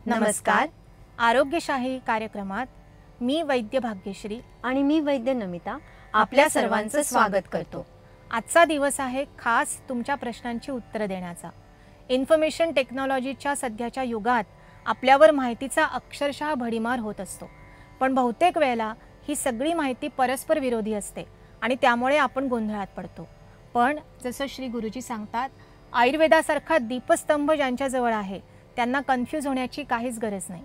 नमस्कार. आरोग्यशाही कार्यक्रमात मी वैद्य भाग्यश्री आणि मी वैद्य नमिता आपल्या सर्वांचं स्वागत करतो. आजचा दिवस आहे खास तुमच्या प्रश्नांची उत्तरं देण्याचा. इन्फॉर्मेशन टेक्नॉलॉजीच्या सध्याच्या युगात आपल्यावर माहितीचा अक्षरशः भडीमार होत असतो, पण बहुतेक वेळेला ही सगळी माहिती परस्पर विरोधी असते आणि त्यामुळे आपण गोंधळात पडतो. पण जसं श्री गुरुजी सांगतात, आयुर्वेदासारखा दीपस्तंभ ज्यांच्याजवळ आहे त्यांना कन्फ्यूज होण्याची काहीच गरज नाही.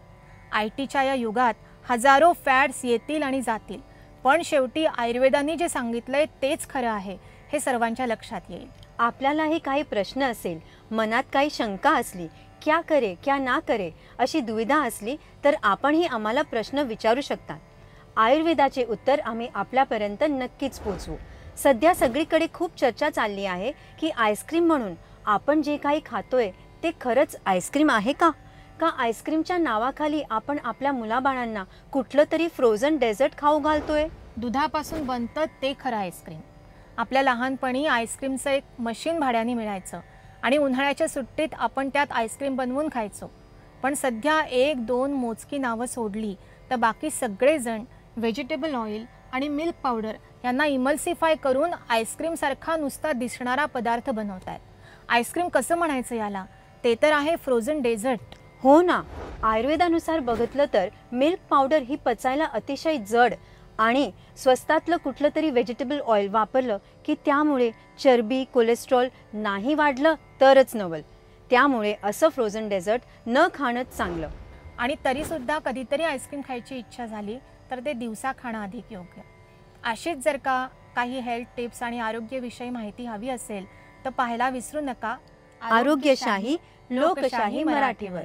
IT-च्या या युगात हजारो फॅड्स येतील आणि जातील, पण शेवटी आयुर्वेदाने जे सांगितलंय तेच खरं आहे हे सर्वांच्या लक्षात येईल. आपल्यालाही काही प्रश्न असेल, मनात काही शंका असली, क्या करे क्या ना करे अशी दुविधा असली तर आपणही आम्हाला प्रश्न विचारू शकतात. आयुर्वेदाचे उत्तर आम्ही आपल्यापर्यंत नक्कीच पोचवू. सध्या सगळीकडे खूप चर्चा चालली आहे की आईस्क्रीम म्हणून आपण जे काही खातोय ते खरंच आईस्क्रीम आहे का? का आईस्क्रीमच्या नावाखाली आपण आपल्या मुलाबाळांना कुठलं तरी फ्रोझन डेझर्ट खाऊ घालतोय? दुधापासून बनतं ते खरं आईस्क्रीम. आपल्या लहानपणी आईस्क्रीमचं एक मशीन भाड्याने मिळायचं आणि उन्हाळ्याच्या सुट्टीत आपण त्यात आईस्क्रीम बनवून खायचो. पण सध्या 1-2 मोजकी नावं सोडली तर बाकी सगळेजण व्हेजिटेबल ऑइल आणि मिल्क पावडर यांना इमल्सिफाय करून आईस्क्रीमसारखा नुसता दिसणारा पदार्थ बनवत आहेत. आईस्क्रीम कसं म्हणायचं याला? ते तर आहे फ्रोझन डेझर्ट. हो ना, आयुर्वेदानुसार बघितलं तर मिल्क पावडर ही पचायला अतिशय जड आणि स्वस्तातलं कुठलं तरी व्हेजिटेबल ऑइल वापरलं की त्यामुळे चरबी कोलेस्ट्रॉल नाही वाढलं तरच नवल. त्यामुळे असं फ्रोझन डेझर्ट न खाणंच चांगलं. आणि तरीसुद्धा कधीतरी आईस्क्रीम खायची इच्छा झाली तर ते दिवसा खाणं अधिक योग्य. अशीच जर का काही हेल्थ टिप्स आणि आरोग्यविषयी माहिती हवी असेल तर पाहायला विसरू नका आरोग्यशाही लोकशाही मराठीवर.